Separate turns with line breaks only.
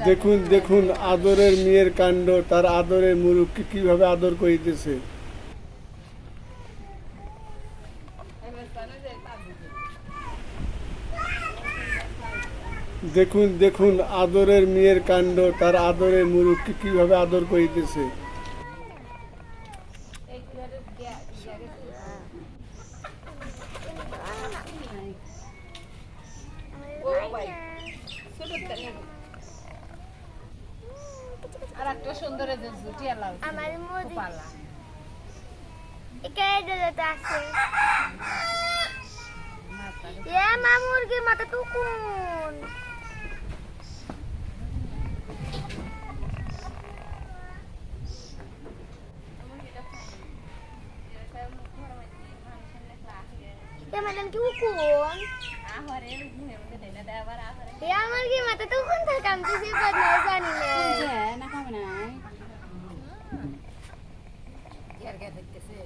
দেখুন দেখুন আদরের মেয়ের কাণ্ড, তার আদরের মুরুখকে কিভাবে আদর করিতেছে। দেখুন দেখুন আদরের মেয়ের কাণ্ড, তার আদরের মুরুখকে কিভাবে আদর করিতেছে।
আর একটা সুন্দর আমার পালা আছে মা মুরগির মাথা টুকুন ম্যাডাম কি উকুন আমার কি মাথা টুকুন থাকে আমি তো সে জানি না
না খাবে না
দেখতেছে